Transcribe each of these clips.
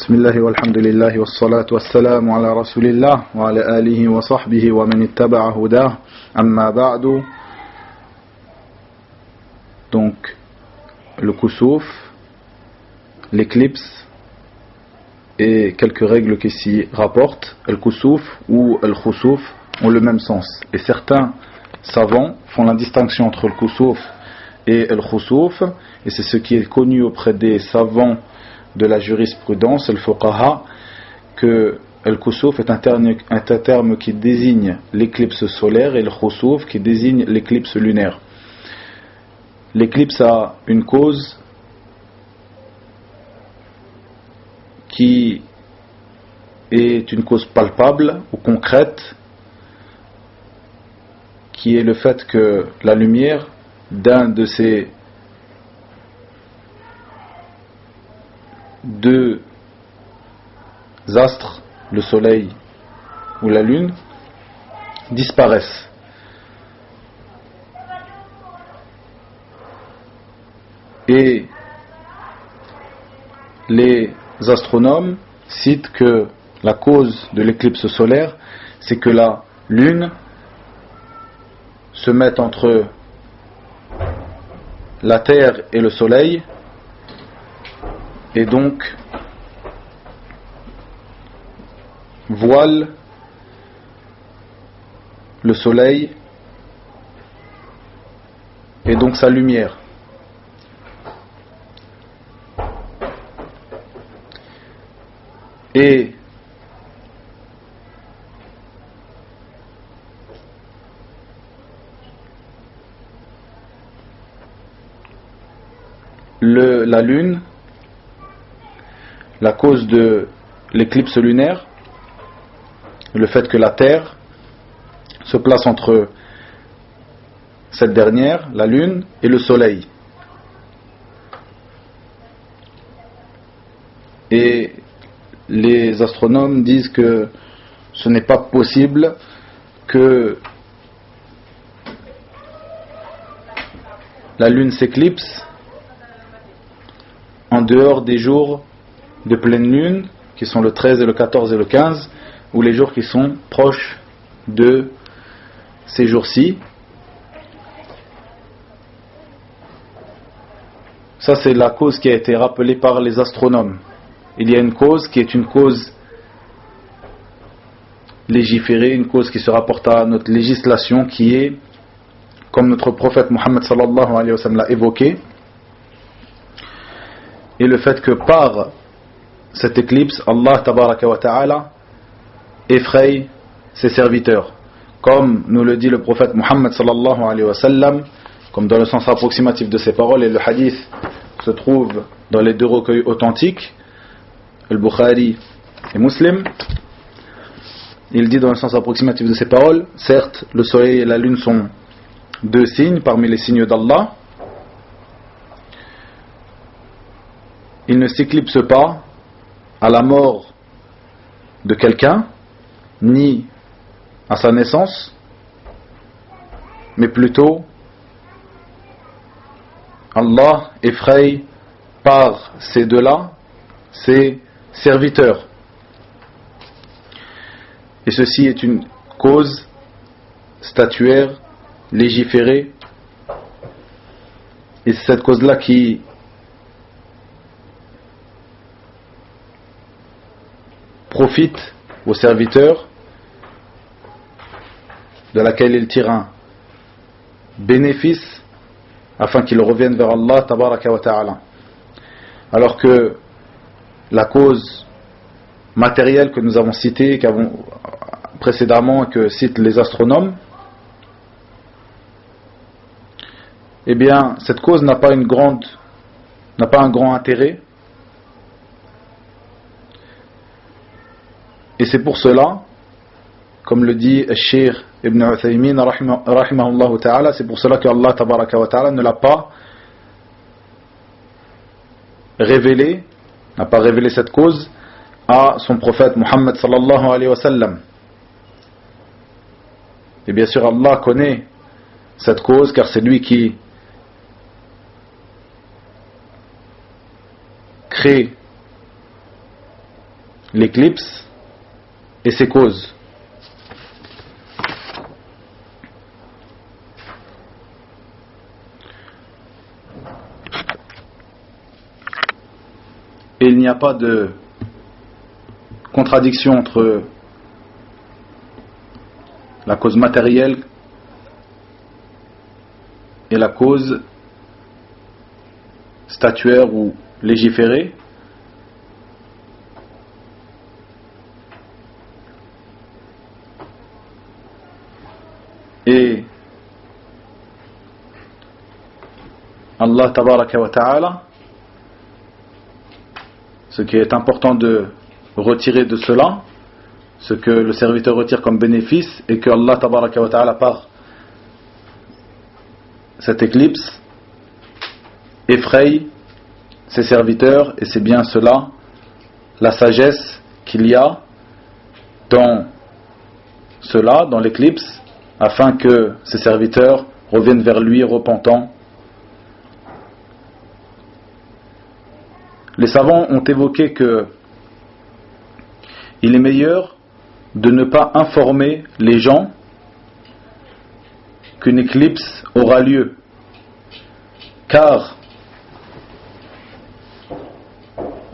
بسم الله والحمد لله والصلاة والسلام على رسول الله وعلى آله وصحبه ومن اتبع هداه أما بعد. Donc le kusuf, l'éclipse et quelques règles qui s'y rapportent. El kusuf ou el khusuf ont le même sens et certains savants font la distinction entre le kusuf et el khusuf, et c'est ce qui est connu auprès des savants de la jurisprudence, el fuqaha, que el kusuf est un terme qui désigne l'éclipse solaire et le khusuf qui désigne l'éclipse lunaire. L'éclipse a une cause qui est une cause palpable ou concrète, qui est le fait que la lumière d'un de ces deux astres, le soleil ou la lune, disparaissent. Et les astronomes citent que la cause de l'éclipse solaire, c'est que la lune se met entre la terre et le soleil, et donc voile le soleil et donc sa lumière. Et la lune, la cause de l'éclipse lunaire, le fait que la Terre se place entre cette dernière, la lune, et le soleil. Et les astronomes disent que ce n'est pas possible que la lune s'éclipse en dehors des jours de pleine lune, qui sont le 13 et le 14 et le 15, ou les jours qui sont proches de ces jours-ci. Ça, c'est la cause qui a été rappelée par les astronomes. Il y a une cause qui est une cause légiférée, une cause qui se rapporte à notre législation, qui est, comme notre prophète Mohammed sallallahu alayhi wa sallam l'a évoqué, et le fait que par cette éclipse, Allah tabaraka wa ta'ala effraie ses serviteurs, comme nous le dit le prophète Mohammed sallallahu alayhi wa sallam, comme dans le sens approximatif de ses paroles, et le hadith se trouve dans les deux recueils authentiques, le Bukhari et Muslim. Il dit dans le sens approximatif de ses paroles: certes, le soleil et la lune sont deux signes parmi les signes d'Allah. Il ne s'éclipse pas à la mort de quelqu'un, ni à sa naissance, mais plutôt Allah effraie par ces deux-là ses serviteurs. Et ceci est une cause statuaire, légiférée, et c'est cette cause-là qui profite aux serviteurs, de laquelle ils tirent un bénéfice afin qu'ils reviennent vers Allah tabaraka wa ta'ala. Alors que la cause matérielle que nous avons citée, qu'avons précédemment, que citent les astronomes, eh bien cette cause n'a pas un grand intérêt. Et c'est pour cela, comme le dit Cheikh Ibn Uthaymin rahimahullah ta'ala, c'est pour cela que Allah tabaraka wa ta'ala ne l'a pas révélé, n'a pas révélé cette cause à son prophète Muhammad sallallahu alayhi wa sallam. Et bien sûr Allah connaît cette cause, car c'est lui qui crée l'éclipse et ses causes. Et il n'y a pas de contradiction entre la cause matérielle et la cause statuaire ou légiférée. Et Allah tabaraka wa ta'ala, ce qui est important de retirer de cela, ce que le serviteur retire comme bénéfice, et que Allah tabaraka wa ta'ala, par cette éclipse, effraie ses serviteurs, et c'est bien cela la sagesse qu'il y a dans cela, dans l'éclipse, afin que ses serviteurs reviennent vers lui repentants. Les savants ont évoqué que il est meilleur de ne pas informer les gens qu'une éclipse aura lieu, car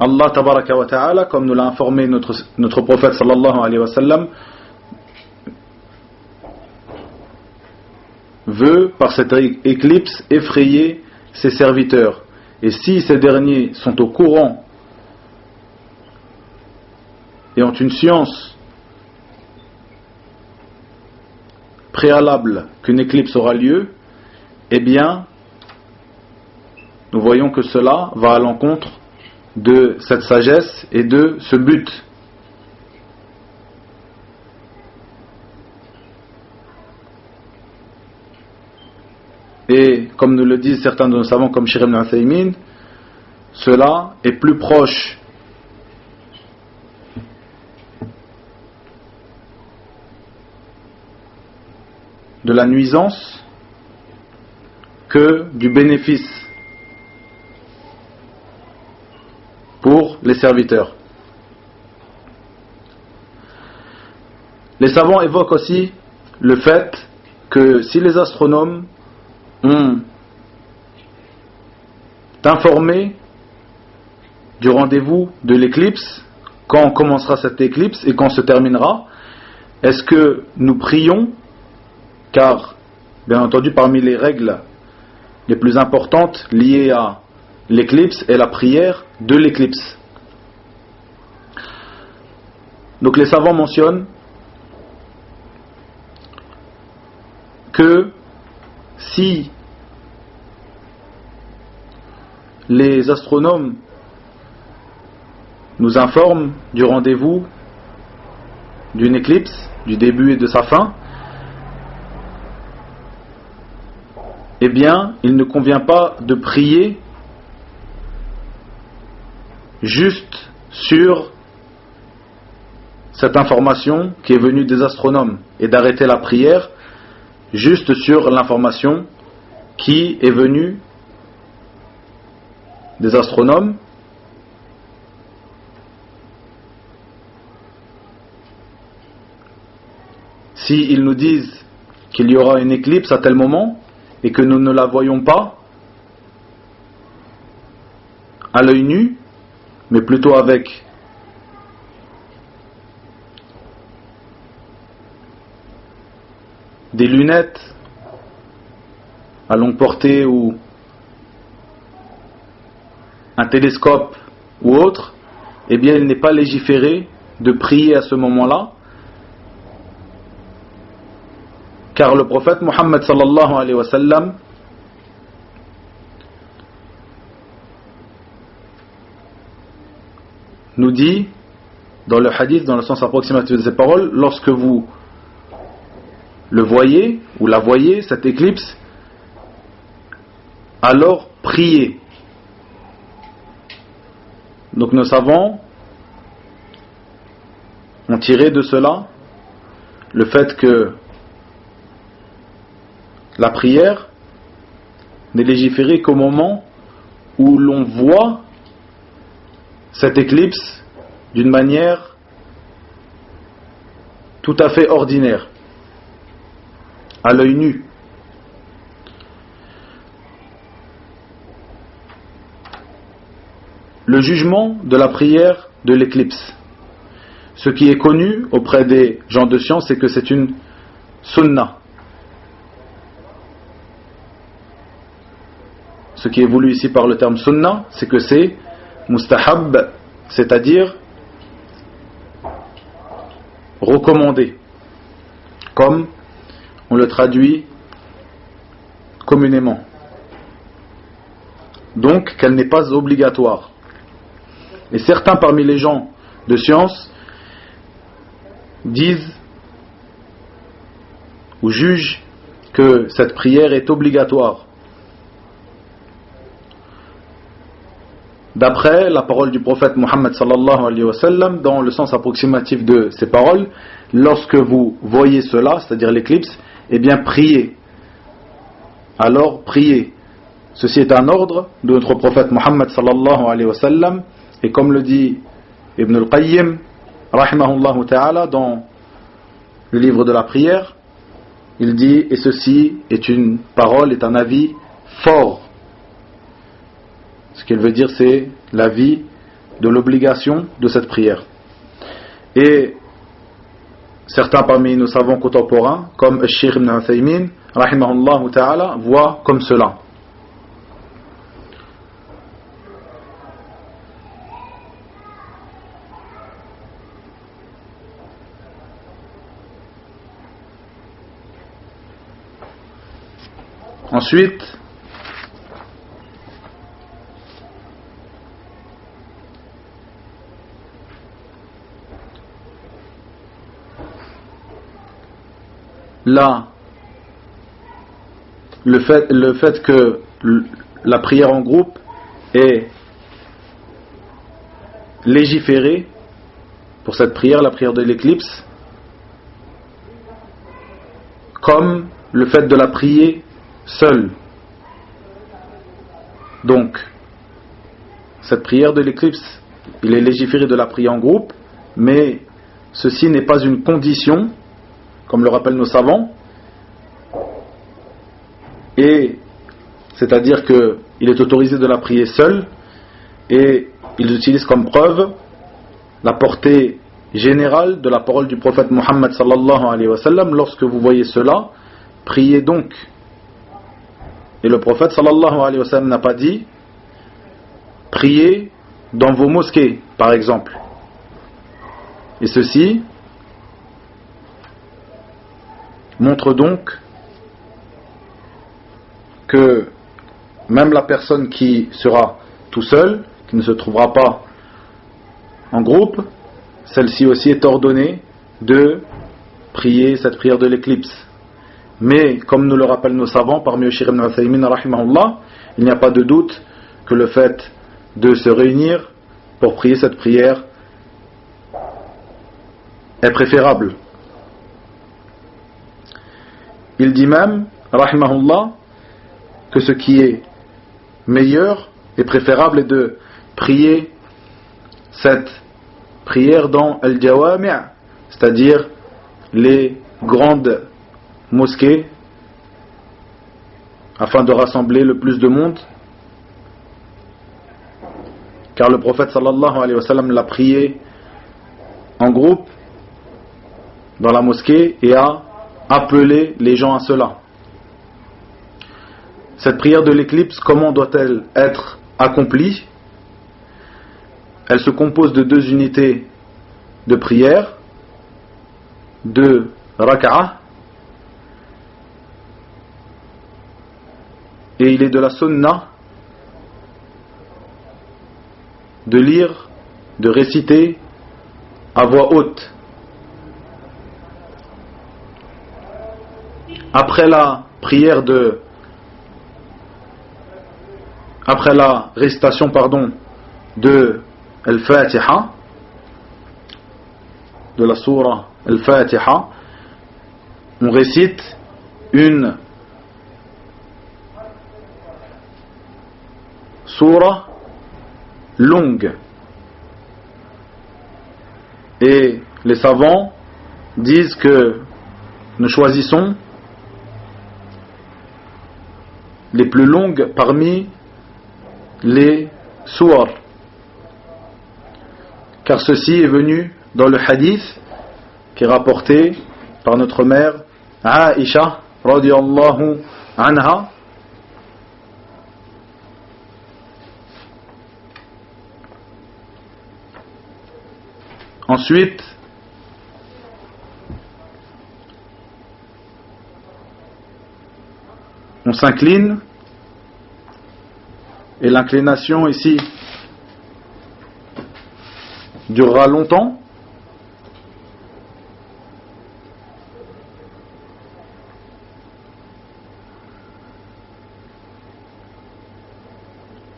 Allah tabaraka wa ta'ala, comme nous l'a informé notre prophète sallallahu alayhi wa sallam, veut par cette éclipse effrayer ses serviteurs. Et si ces derniers sont au courant et ont une science préalable qu'une éclipse aura lieu, eh bien, nous voyons que cela va à l'encontre de cette sagesse et de ce but. Et comme nous le disent certains de nos savants comme Cheikh Ibn Uthaymin, cela est plus proche de la nuisance que du bénéfice pour les serviteurs. Les savants évoquent aussi le fait que si les astronomes ont informé du rendez-vous de l'éclipse, quand commencera cette éclipse et quand se terminera, est-ce que nous prions, car bien entendu parmi les règles les plus importantes liées à l'éclipse est la prière de l'éclipse. Donc les savants mentionnent que si les astronomes nous informent du rendez-vous d'une éclipse, du début et de sa fin, eh bien, il ne convient pas de prier juste sur cette information qui est venue des astronomes et d'arrêter la prière juste sur l'information qui est venue des astronomes, s'ils nous disent qu'il y aura une éclipse à tel moment et que nous ne la voyons pas à l'œil nu, mais plutôt avec des lunettes à longue portée ou un télescope ou autre, eh bien il n'est pas légiféré de prier à ce moment-là, car le prophète Mohammed sallallahu alayhi wa sallam nous dit dans le hadith, dans le sens approximatif de ces paroles, lorsque vous le voyez ou la voyez, cette éclipse, alors priez. Donc nos savants ont tiré de cela le fait que la prière n'est légiférée qu'au moment où l'on voit cette éclipse d'une manière tout à fait ordinaire, à l'œil nu. Le jugement de la prière de l'éclipse. Ce qui est connu auprès des gens de science, c'est que c'est une sunnah. Ce qui est voulu ici par le terme sunnah, c'est que c'est mustahab, c'est-à-dire recommandé, comme on le traduit communément. Donc qu'elle n'est pas obligatoire. Et certains parmi les gens de science disent ou jugent que cette prière est obligatoire. D'après la parole du prophète Mohammed sallallahu alayhi wa sallam, dans le sens approximatif de ces paroles, lorsque vous voyez cela, c'est-à-dire l'éclipse, eh bien priez. Alors priez. Ceci est un ordre de notre prophète Mohammed sallallahu alayhi wa sallam, et comme le dit Ibn al-Qayyim rahimahullah ta'ala dans le livre de la prière, il dit, et ceci est une parole, est un avis fort. Ce qu'il veut dire, c'est l'avis de l'obligation de cette prière. Et certains parmi nos savants contemporains, comme Cheikh Ibn Uthaymin rahimahullah ta'ala, voient comme cela. Ensuite, là, le fait que la prière en groupe est légiférée pour cette prière, la prière de l'éclipse, comme le fait de la prier seul. Donc, cette prière de l'éclipse, il est légiféré de la prière en groupe, mais ceci n'est pas une condition, comme le rappellent nos savants, et c'est-à-dire qu'il est autorisé de la prier seul, et ils utilisent comme preuve la portée générale de la parole du prophète Mohammed sallallahu alayhi wa sallam. Lorsque vous voyez cela, priez donc. Et le prophète sallallahu alayhi wa sallam n'a pas dit priez dans vos mosquées, par exemple. Et ceci montre donc que même la personne qui sera tout seul, qui ne se trouvera pas en groupe, celle-ci aussi est ordonnée de prier cette prière de l'éclipse. Mais, comme nous le rappellent nos savants, parmi eux Cheikh Ibn Uthaymin rahimahullah, il n'y a pas de doute que le fait de se réunir pour prier cette prière est préférable. Il dit même, rahimahullah, que ce qui est meilleur et préférable est de prier cette prière dans al-jawami', c'est-à-dire les grandes mosquées, afin de rassembler le plus de monde, car le prophète sallallahu alayhi wa sallam l'a prié en groupe dans la mosquée et a appelé les gens à cela. Cette prière de l'éclipse, comment doit-elle être accomplie? Elle se compose de deux unités de prière, de rak'ah, et il est de la sunnah de lire, de réciter à voix haute. Après la récitation de Al-Fatiha, de la sourate Al-Fatiha, on récite une sourate longue. Et les savants disent que nous choisissons les plus longues parmi les sourates, car ceci est venu dans le hadith qui est rapporté par notre mère Aïcha radiyallahu anha, ensuite on s'incline, et l'inclination ici durera longtemps,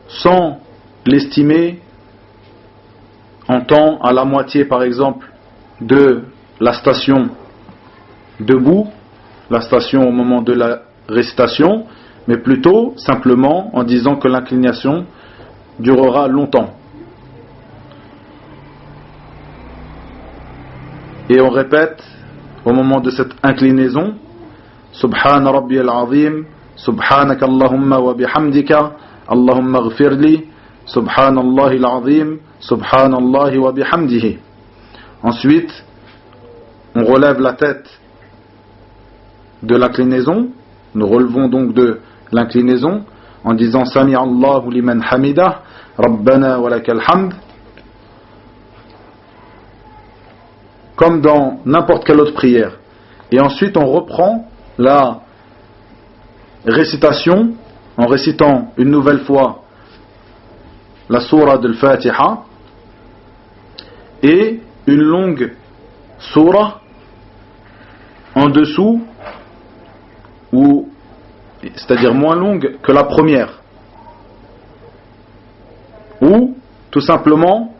sans l'estimer en temps à la moitié par exemple de la station debout, la station au moment de la récitation, mais plutôt simplement en disant que l'inclination durera longtemps. Et on répète au moment de cette inclinaison Subhana Rabbi al-Azim, Subhanaka Allahumma wa bihamdika, Allahumma ghfirli, Subhanallah al-Azim, Subhanallah wa bihamdihi. Ensuite, on relève la tête de l'inclinaison. Nous relevons donc de l'inclinaison en disant Sami Allahu liman hamidah, Rabbana wa lakal hamd, comme dans n'importe quelle autre prière. Et ensuite on reprend la récitation en récitant une nouvelle fois la sourate de Fatiha et une longue sourate en dessous, ou c'est-à-dire moins longue que la première, ou tout simplement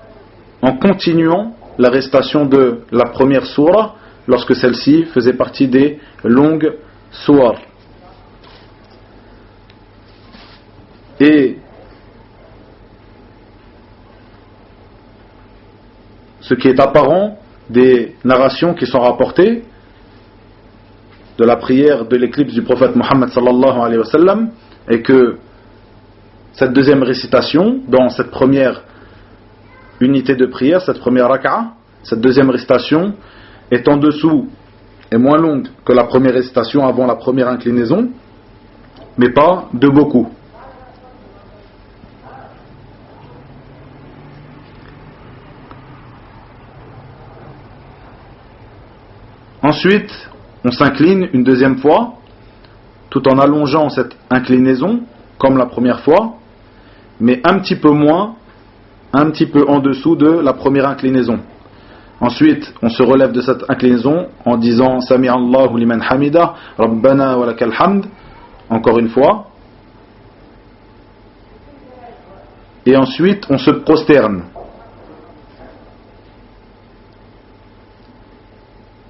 en continuant la récitation de la première sourate lorsque celle-ci faisait partie des longues sourates. Et ce qui est apparent des narrations qui sont rapportées de la prière de l'éclipse du prophète Mohammed sallallahu alayhi wa sallam est que cette deuxième récitation dans cette première unité de prière, cette première raka'a, cette deuxième récitation est en dessous et moins longue que la première récitation avant la première inclinaison, mais pas de beaucoup. Ensuite, on s'incline une deuxième fois, tout en allongeant cette inclinaison, comme la première fois, mais un petit peu moins, un petit peu en dessous de la première inclinaison. Ensuite, on se relève de cette inclinaison en disant Sami Allahu liman hamida, Rabbana wa lakal hamd, encore une fois. Et ensuite, on se prosterne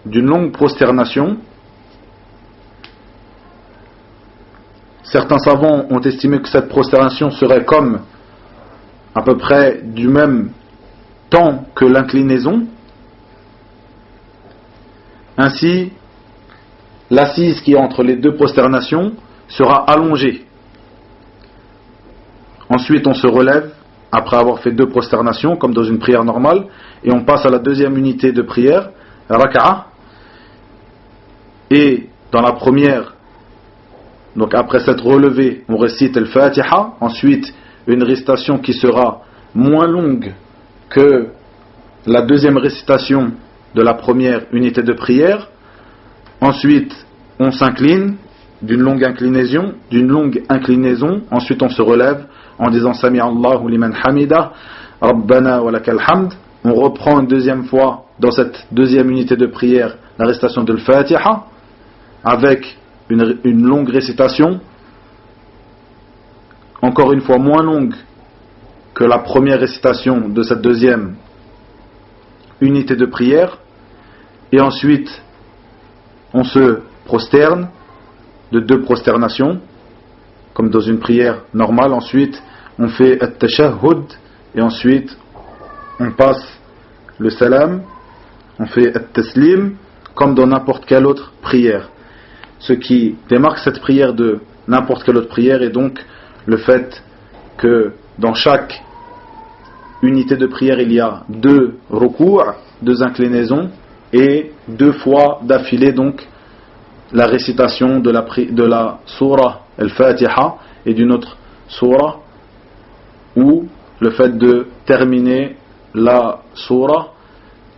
d'une longue prosternation. Certains savants ont estimé que cette prosternation serait comme à peu près du même temps que l'inclinaison. Ainsi, l'assise qui est entre les deux prosternations sera allongée. Ensuite, on se relève après avoir fait deux prosternations comme dans une prière normale et on passe à la deuxième unité de prière, raka'a. Et dans la première, donc après s'être relevé, on récite le Fatiha, ensuite une récitation qui sera moins longue que la deuxième récitation de la première unité de prière. Ensuite, on s'incline d'une longue inclinaison, ensuite on se relève en disant Sami Allahu liman hamida, Rabbana wa lakal hamd. On reprend une deuxième fois dans cette deuxième unité de prière la récitation de Fatiha avec une longue récitation, encore une fois moins longue que la première récitation de cette deuxième unité de prière, et ensuite on se prosterne de deux prosternations comme dans une prière normale. Ensuite on fait at-tashahhud et ensuite on passe le salam, on fait at-taslim, comme dans n'importe quelle autre prière. Ce qui démarque cette prière de n'importe quelle autre prière est donc le fait que dans chaque unité de prière il y a 2 ruku', 2 inclinaisons, et 2 fois d'affilée donc la récitation de la surah al-Fatiha et d'une autre surah, ou le fait de terminer la surah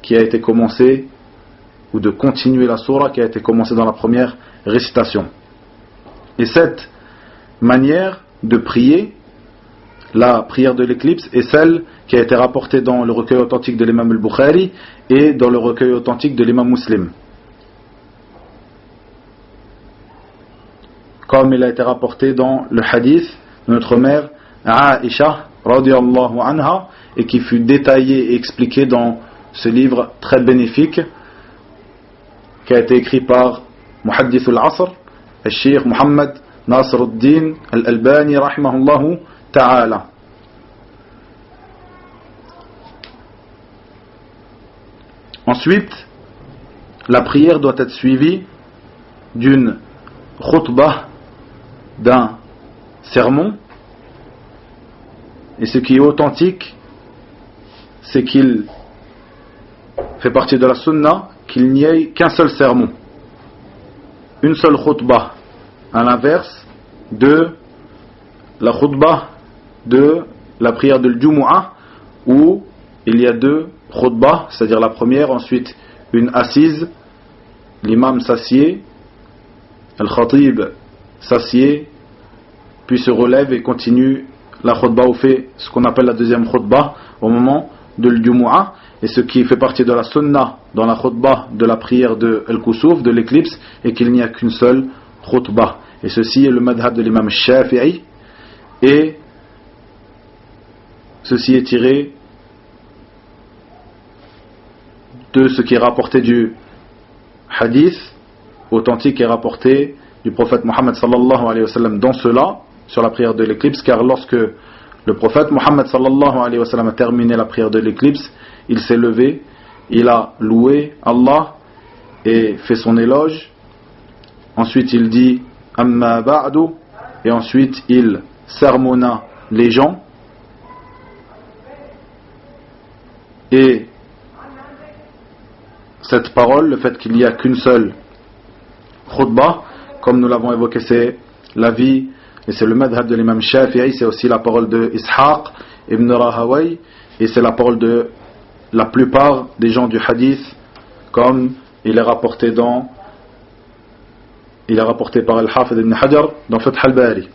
qui a été commencée, ou de continuer la surah qui a été commencée dans la première récitation. Et cette manière de prier, la prière de l'éclipse, est celle qui a été rapportée dans le recueil authentique de l'imam al-Bukhari et dans le recueil authentique de l'imam Muslim, comme il a été rapporté dans le hadith de notre mère Aïcha radiyallahu anha, et qui fut détaillé et expliqué dans ce livre très bénéfique qui a été écrit par Muhaddith al-Asr, al-Sheikh Muhammad Nasr al-Din al-Albani rahimahullahu ta'ala. Ensuite, la prière doit être suivie d'une khutbah, d'un sermon, et ce qui est authentique, c'est qu'il fait partie de la sunna qu'il n'y ait qu'un seul sermon, une seule khutbah, à l'inverse de la khutbah de la prière de l'Jumu'ah, où il y a 2 khutbah, c'est-à-dire la première, ensuite une assise, l'imam s'assied, al-khatib s'assied, puis se relève et continue la khutbah, ou fait ce qu'on appelle la deuxième khutbah au moment de l'Jumu'ah. Et ce qui fait partie de la sunna dans la khutbah de la prière de Al-Kusuf, de l'éclipse, est qu'il n'y a qu'une seule khutbah. Et ceci est le madhab de l'imam Shafi'i, et ceci est tiré de ce qui est rapporté du hadith authentique et rapporté du prophète Mohammed sallallahu alayhi wa sallam dans cela, sur la prière de l'éclipse, car lorsque le prophète Mohammed sallallahu alayhi wa sallam a terminé la prière de l'éclipse, il s'est levé, il a loué Allah et fait son éloge. Ensuite il dit Amma ba'du, et ensuite il sermonna les gens. Et cette parole, le fait qu'il n'y a qu'une seule khutbah, comme nous l'avons évoqué, c'est l'avis et c'est le madhab de l'imam Shafi'i, c'est aussi la parole de Ishaq ibn Rahawai, et c'est la parole de la plupart des gens du hadith, comme il est rapporté par Al-Hafid ibn Hajar dans Fath al-Bari,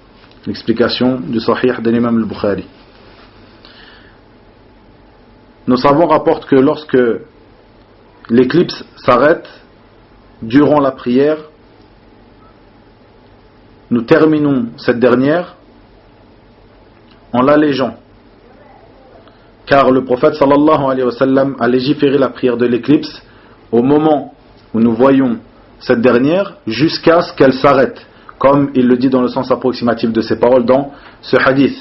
l'explication du Sahih de l'imam al-Bukhari. Nos savants rapportent que lorsque l'éclipse s'arrête durant la prière, nous terminons cette dernière en l'allégeant, car le prophète sallallahu alayhi wa sallam a légiféré la prière de l'éclipse au moment où nous voyons cette dernière jusqu'à ce qu'elle s'arrête, comme il le dit dans le sens approximatif de ses paroles dans ce hadith.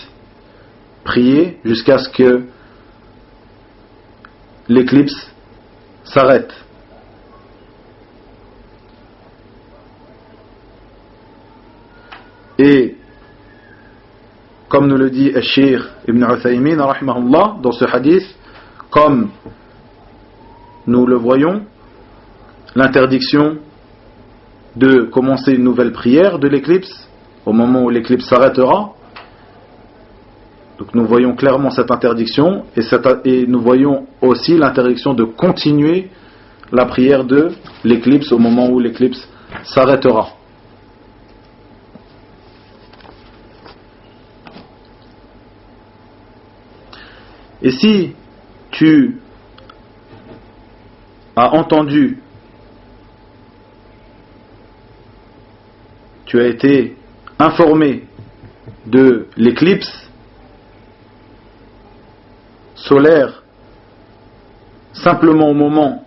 Priez jusqu'à ce que l'éclipse s'arrête. Et comme nous le dit Al-Sheikh Ibn Uthaymin rahimahullah dans ce hadith, comme nous le voyons, l'interdiction de commencer une nouvelle prière de l'éclipse au moment où l'éclipse s'arrêtera. Donc nous voyons clairement cette interdiction, et nous voyons aussi l'interdiction de continuer la prière de l'éclipse au moment où l'éclipse s'arrêtera. Et si tu as entendu, tu as été informé de l'éclipse solaire simplement au moment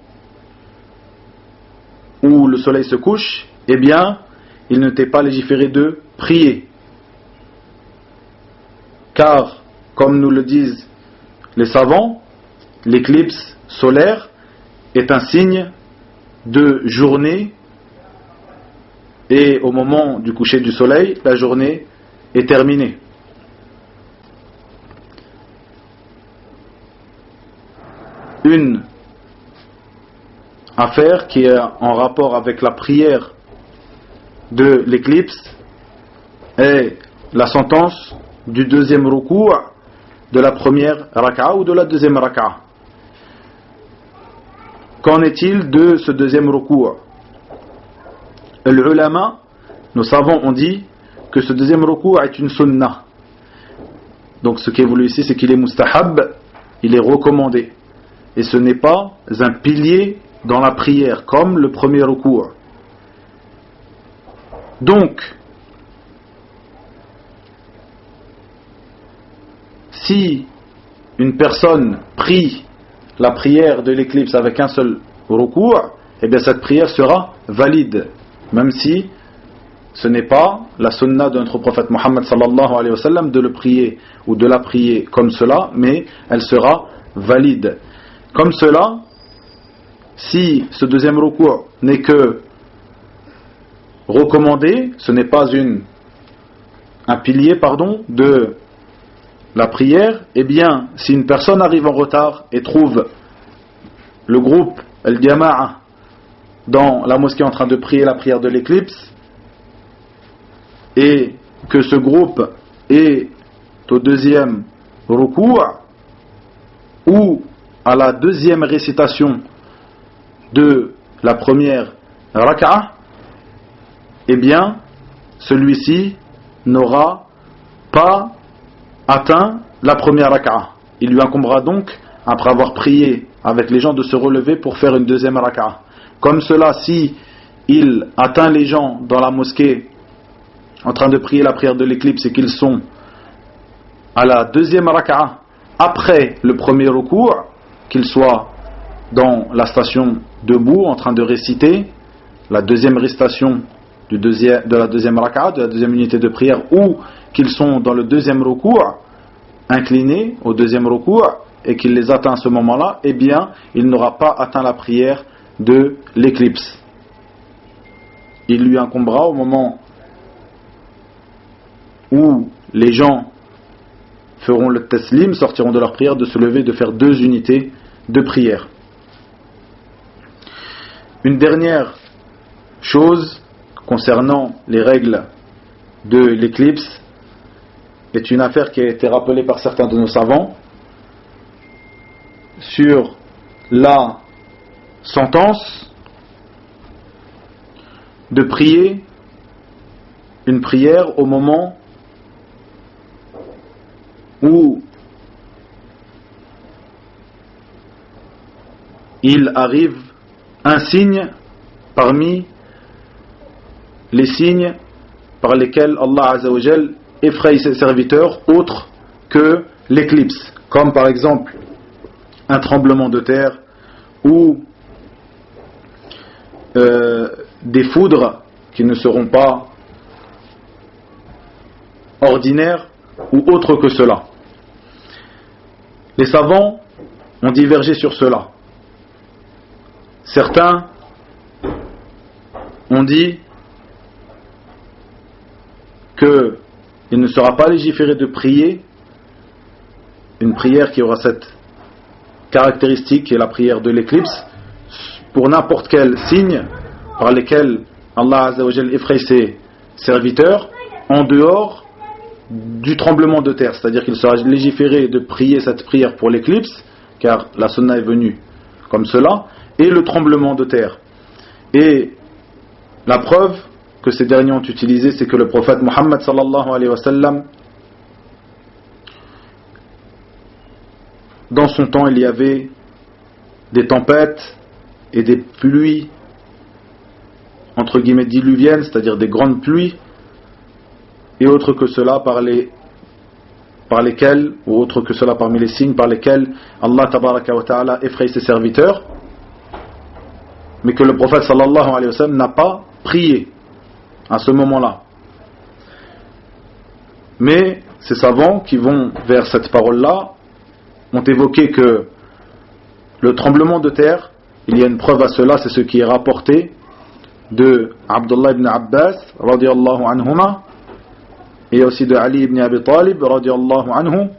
où le soleil se couche, eh bien, il ne t'est pas légiféré de prier. Car, comme nous le disent les savants, l'éclipse solaire est un signe de journée, et au moment du coucher du soleil, la journée est terminée. Une affaire qui est en rapport avec la prière de l'éclipse est la sentence du deuxième ruku' de la première raka'a ou de la deuxième raka'a. Qu'en est-il de ce deuxième ruku'? Les ulama, nos savants ont dit que ce deuxième ruku' est une sunnah. Donc ce qui est voulu ici, c'est qu'il est mustahab, il est recommandé. Et ce n'est pas un pilier dans la prière, comme le premier ruku'. Donc, si une personne prie la prière de l'éclipse avec un seul ruku', eh bien cette prière sera valide, même si ce n'est pas la sunna de notre prophète Mohammed sallallahu alayhi wa sallam de le prier ou de la prier comme cela, mais elle sera valide. Comme cela, si ce deuxième ruku' n'est que recommandé, ce n'est pas un pilier de la prière, eh bien, si une personne arrive en retard et trouve le groupe Al-Jama'a dans la mosquée en train de prier la prière de l'éclipse, et que ce groupe est au deuxième ruku' ou à la deuxième récitation de la première raka'a, eh bien, celui-ci n'aura pas atteint la première raka'a. Il lui incombera donc, après avoir prié avec les gens, de se relever pour faire une deuxième raka'a. Comme cela, si il atteint les gens dans la mosquée en train de prier la prière de l'éclipse et qu'ils sont à la deuxième raka'a après le premier ruku', qu'ils soient dans la station debout en train de réciter la deuxième récitation de la deuxième raka'a, de la deuxième unité de prière, ou qu'ils sont dans le deuxième ruku', inclinés au deuxième ruku', et qu'il les atteint à ce moment-là, eh bien, il n'aura pas atteint la prière de l'éclipse. Il lui incombera au moment où les gens feront le taslim, sortiront de leur prière, de se lever, de faire 2 unités de prière. Une dernière chose concernant les règles de l'éclipse est une affaire qui a été rappelée par certains de nos savants sur la sentence de prier une prière au moment où il arrive un signe parmi les signes par lesquels Allah Azza wa Jal effraie ses serviteurs autres que l'éclipse, comme par exemple un tremblement de terre ou des foudres qui ne seront pas ordinaires ou autres que cela. Les savants ont divergé sur cela. Certains ont dit qu'il ne sera pas légiféré de prier une prière qui aura cette caractéristique qui est la prière de l'éclipse pour n'importe quel signe par lesquels Allah Azza wa Jal effraie ses serviteurs en dehors du tremblement de terre, c'est-à-dire qu'il sera légiféré de prier cette prière pour l'éclipse car la sunna est venue comme cela, et le tremblement de terre. Et la preuve que ces derniers ont utilisé, c'est que le prophète Mohammed sallallahu alayhi wa sallam, dans son temps il y avait des tempêtes et des pluies entre guillemets diluviennes, c'est-à-dire des grandes pluies, et autres que cela par lesquels, ou autres que cela parmi les signes par lesquels Allah tabaraka wa ta'ala effraie ses serviteurs, mais que le prophète sallallahu alayhi wa sallam n'a pas prié à ce moment-là. Mais ces savants qui vont vers cette parole-là ont évoqué que le tremblement de terre il y a une preuve à cela, c'est ce qui est rapporté de Abdullah ibn Abbas radiyallahu anhuma et aussi de Ali ibn Abi Talib radiyallahu anhu,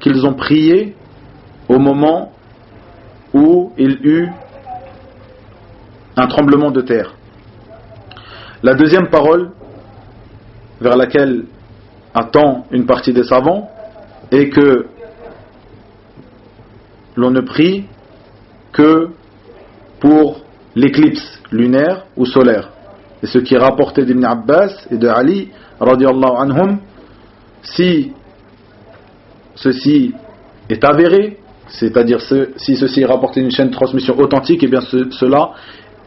qu'ils ont prié au moment où il eut un tremblement de terre. La deuxième parole vers laquelle attend une partie des savants est que l'on ne prie que pour l'éclipse lunaire ou solaire. Et ce qui est rapporté d'Ibn Abbas et de Ali radiyallahu anhum, si ceci est avéré, c'est-à-dire si ceci est rapporté d'une chaîne de transmission authentique, et bien cela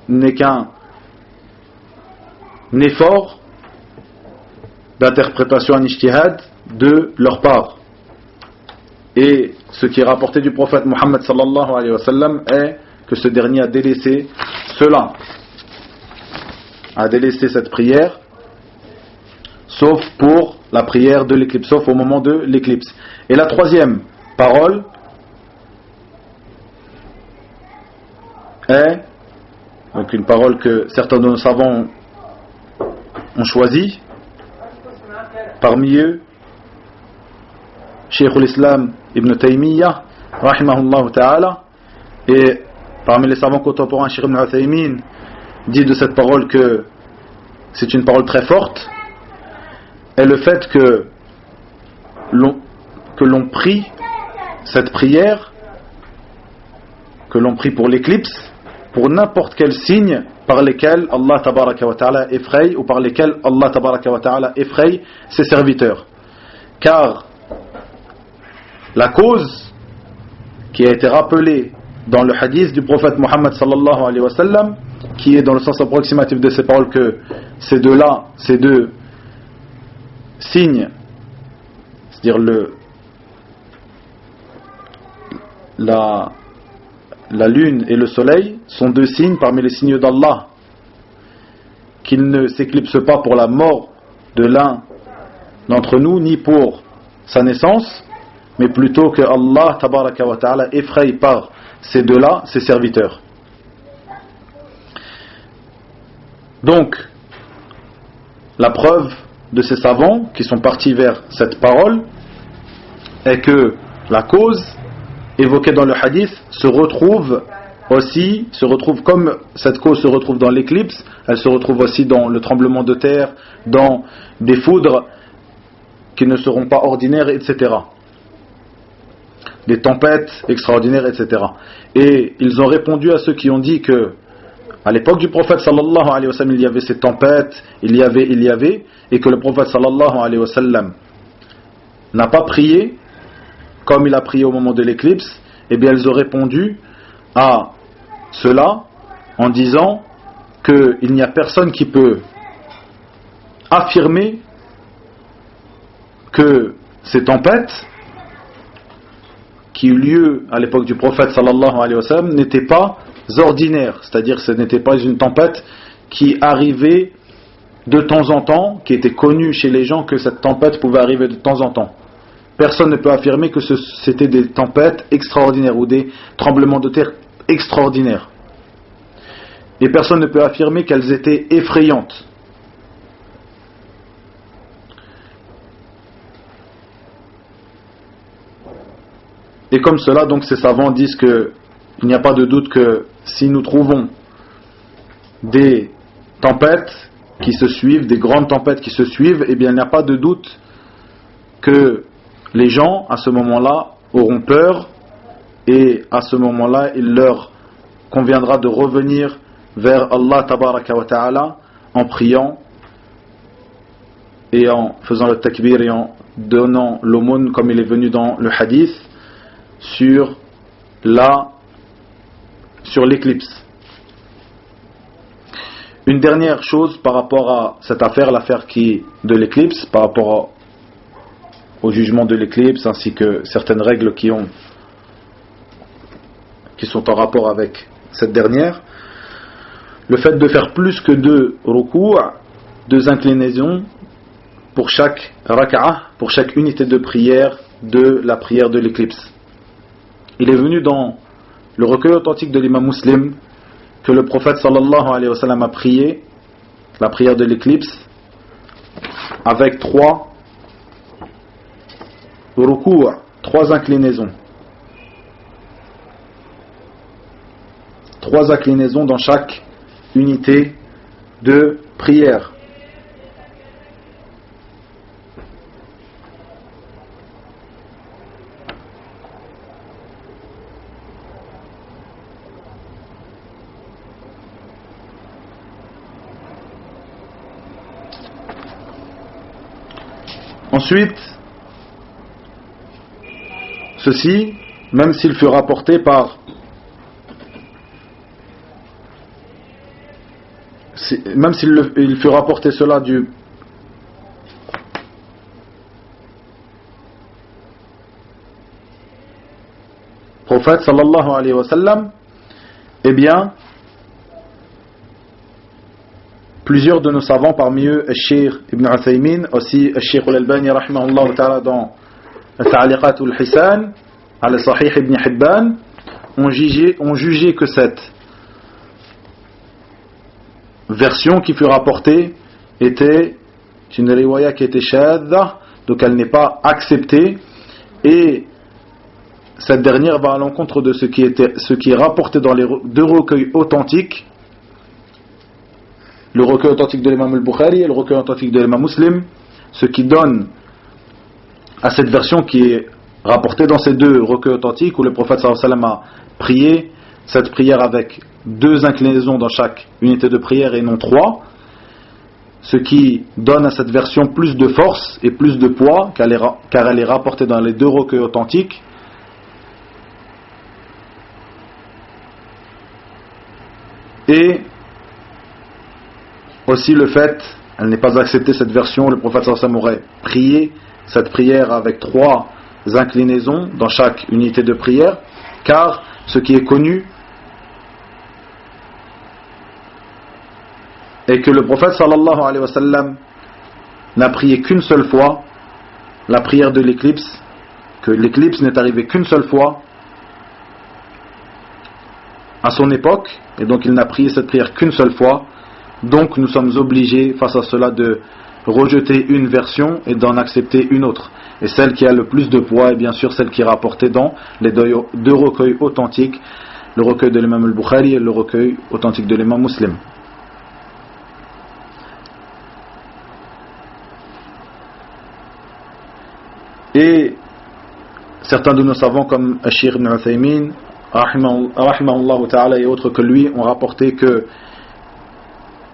n'est qu'un effort d'interprétation en ijtihad de leur part. Et ce qui est rapporté du prophète Muhammad sallallahu alayhi wa sallam est que ce dernier a délaissé cela, a délaissé cette prière, sauf pour la prière de l'éclipse, sauf au moment de l'éclipse. Et la troisième parole est donc une parole que certains de nos savants ont choisie. Parmi eux, Cheikh al-Islam Ibn Taymiyyah, rahimahullah ta'ala, et parmi les savants contemporains, Cheikh Ibn Uthaymin dit de cette parole que c'est une parole très forte, et le fait que l'on prie cette prière, que l'on prie pour l'éclipse, pour n'importe quel signe par lesquels Allah tabaraka wa ta'ala effraie, ou par lesquels Allah tabaraka wa ta'ala effraie ses serviteurs. Car la cause qui a été rappelée dans le hadith du prophète Muhammad sallallahu alayhi wa sallam, qui est dans le sens approximatif de ces paroles, que ces deux signes, c'est-à-dire la lune et le soleil, sont deux signes parmi les signes d'Allah, qu'ils ne s'éclipsent pas pour la mort de l'un d'entre nous, ni pour sa naissance, mais plutôt que Allah tabaraka wa ta'ala effraie par ces deux-là ses serviteurs. Donc, la preuve de ces savants qui sont partis vers cette parole est que la cause évoquée dans le hadith se retrouve comme cette cause se retrouve dans l'éclipse, elle se retrouve aussi dans le tremblement de terre, dans des foudres qui ne seront pas ordinaires, etc. Des tempêtes extraordinaires, etc. Et ils ont répondu à ceux qui ont dit que à l'époque du prophète sallallahu alayhi wa sallam, il y avait ces tempêtes, il y avait, et que le prophète sallallahu alayhi wa sallam n'a pas prié comme il a prié au moment de l'éclipse. Eh bien, ils ont répondu à cela en disant qu'il n'y a personne qui peut affirmer que ces tempêtes qui eut lieu à l'époque du prophète sallallahu alayhi wa sallam n'étaient pas ordinaires, c'est-à-dire que ce n'était pas une tempête qui arrivait de temps en temps, qui était connue chez les gens que cette tempête pouvait arriver de temps en temps. Personne ne peut affirmer que c'était des tempêtes extraordinaires ou des tremblements de terre extraordinaires. Et personne ne peut affirmer qu'elles étaient effrayantes. Et comme cela, donc, ces savants disent qu'il n'y a pas de doute que si nous trouvons des tempêtes qui se suivent, des grandes tempêtes qui se suivent, eh bien il n'y a pas de doute que les gens, à ce moment-là, auront peur, et à ce moment-là, il leur conviendra de revenir vers Allah tabaraka wa ta'ala en priant et en faisant le takbir et en donnant l'aumône comme il est venu dans le hadith sur l'éclipse. Une dernière chose par rapport à cette affaire, l'affaire de l'éclipse, par rapport au jugement de l'éclipse, ainsi que certaines règles qui sont en rapport avec cette dernière. Le fait de faire plus que 2 ruku', 2 inclinaisons pour chaque raka'ah, pour chaque unité de prière de la prière de l'éclipse. Il est venu dans le recueil authentique de l'imam Muslim, que le prophète sallallahu alayhi wa sallam a prié, la prière de l'éclipse, avec 3 ruku', 3 inclinaisons. 3 inclinaisons dans chaque unité de prière. Ensuite, ceci, même s'il fut rapporté par même s'il fut rapporté cela du prophète sallallahu alayhi wa sallam, eh bien plusieurs de nos savants, parmi eux Cheikh Ibn Uthaymin, aussi Cheikh Al-Albani rahimahullah ta'ala dans Ta'liqat al-Hisan ala Sahih Ibn Hibban, ont jugé que cette version qui fut rapportée était une riwaya qui était shadda, donc elle n'est pas acceptée, et cette dernière va à l'encontre de ce qui est rapporté dans les 2 recueils authentiques, le recueil authentique de l'imam al-Bukhari et le recueil authentique de l'imam Muslim, ce qui donne à cette version qui est rapportée dans ces 2 recueils authentiques où le prophète sallallahu alayhi wa sallam a prié cette prière avec 2 inclinaisons dans chaque unité de prière et non 3, ce qui donne à cette version plus de force et plus de poids car elle est rapportée dans les 2 recueils authentiques. Et aussi le fait, elle n'est pas acceptée cette version, le prophète sallallahu alayhi wa sallam aurait prié cette prière avec 3 inclinaisons dans chaque unité de prière, car ce qui est connu est que le prophète sallallahu alayhi wa sallam n'a prié qu'une seule fois la prière de l'éclipse, que l'éclipse n'est arrivée qu'une seule fois à son époque, et donc il n'a prié cette prière qu'une seule fois. Donc nous sommes obligés face à cela de rejeter une version et d'en accepter une autre. Et celle qui a le plus de poids est bien sûr celle qui est rapportée dans les 2 recueils authentiques, le recueil de l'imam al-Bukhari et le recueil authentique de l'imam Muslim. Et certains de nos savants comme Cheikh Ibn Uthaymin rahimahullah ta'ala et autres que lui ont rapporté que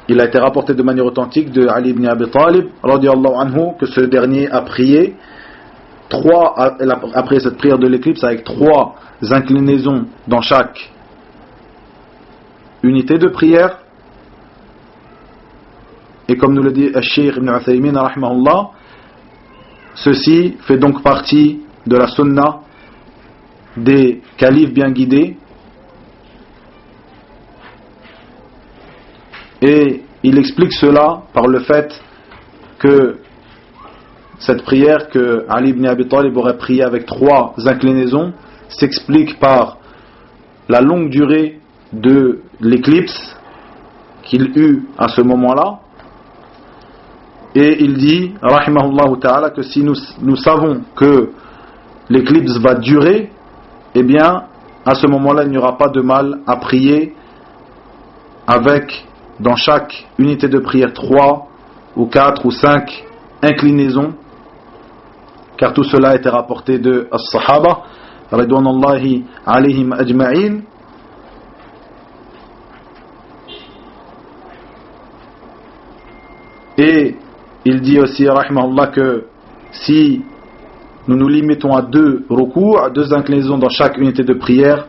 il a été rapporté de manière authentique de Ali ibn Abi Talib radiyallahu anhu que ce dernier a prié après cette prière de l'éclipse avec 3 inclinaisons dans chaque unité de prière. Et comme nous le dit Cheikh Ibn Uthaymin rahimahullah, ceci fait donc partie de la sunna des califes bien guidés, et il explique cela par le fait que cette prière que Ali ibn Abi Talib aurait priée avec 3 inclinaisons s'explique par la longue durée de l'éclipse qu'il eut à ce moment-là. Et il dit rahimahullah ta'ala que si nous savons que l'éclipse va durer, eh bien à ce moment-là il n'y aura pas de mal à prier avec dans chaque unité de prière 3 ou 4 ou 5 inclinaisons, car tout cela a été rapporté de as-sahaba ridwanullahi alayhim ajma'in. Et il dit aussi rahimahullah que si nous nous limitons à 2 ruku', à 2 inclinaisons dans chaque unité de prière,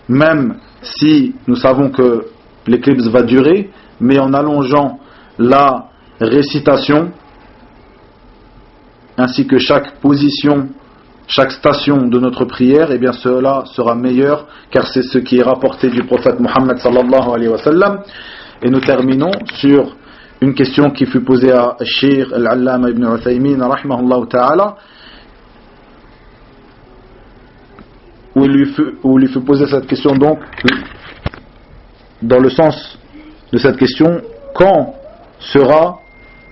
même si nous savons que l'éclipse va durer, mais en allongeant la récitation ainsi que chaque position, chaque station de notre prière, eh bien cela sera meilleur, car c'est ce qui est rapporté du prophète Muhammad sallallahu alayhi wa sallam. Et nous terminons sur une question qui fut posée à Cheikh Al-Allama Ibn Uthaymin rahimahullah ta'ala, où il lui fut posé cette question, donc dans le sens de cette question, quand sera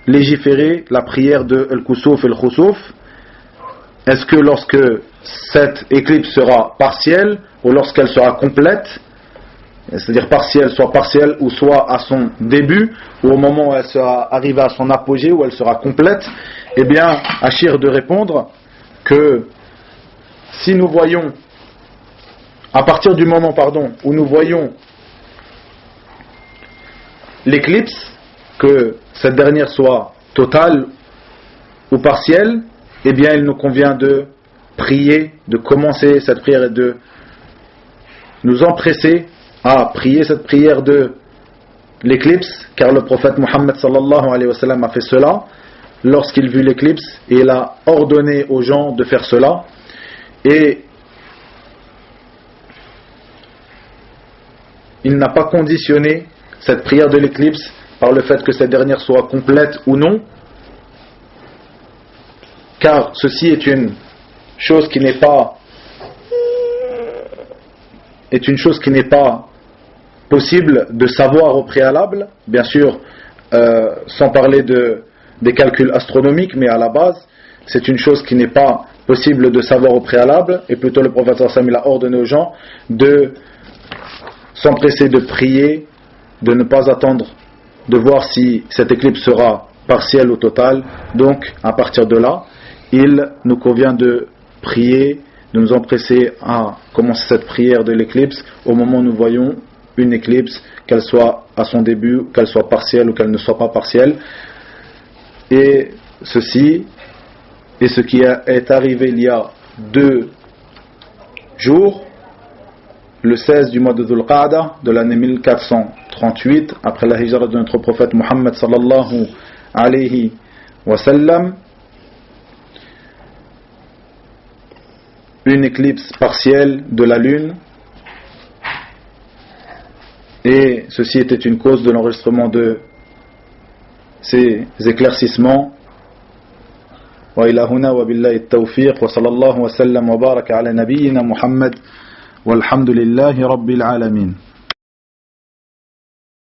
légiférée la prière de Al-Kusuf et Al-Khusuf? Est-ce que lorsque cette éclipse sera partielle ou lorsqu'elle sera complète, c'est-à-dire partielle, soit partielle ou soit à son début, ou au moment où elle sera arrivée à son apogée, où elle sera complète? Eh bien, Achir de répondre que si nous voyons, à partir du moment où nous voyons l'éclipse, que cette dernière soit totale ou partielle, eh bien il nous convient de prier, de commencer cette prière et de nous empresser à prier cette prière de l'éclipse, car le prophète Mohammed sallallahu alayhi wa sallam a fait cela lorsqu'il vit l'éclipse, et il a ordonné aux gens de faire cela. Et il n'a pas conditionné cette prière de l'éclipse par le fait que cette dernière soit complète ou non, car ceci est une chose qui n'est pas possible de savoir au préalable, bien sûr, sans parler des calculs astronomiques, mais à la base c'est une chose qui n'est pas possible de savoir au préalable, et plutôt le prophète sallallahu alayhi wa sallam a ordonné aux gens de s'empresser de prier, de ne pas attendre de voir si cette éclipse sera partielle ou totale. Donc à partir de là, il nous convient de prier, de nous empresser à commencer cette prière de l'éclipse au moment où nous voyons une éclipse, qu'elle soit à son début, qu'elle soit partielle ou qu'elle ne soit pas partielle. Et ceci est ce qui est arrivé il y a 2 jours, le 16 du mois de Dhul Qa'da de l'année 1438 après la hijra de notre prophète Muhammad sallallahu alayhi wa sallam, une éclipse partielle de la lune, et ceci était une cause de l'enregistrement de ces éclaircissements. Wa ila huna wa billahi at-tawfiq wa sallallahu wa sallam wa baraka ala nabiyyina Muhammad walhamdulillahi rabbil alamin.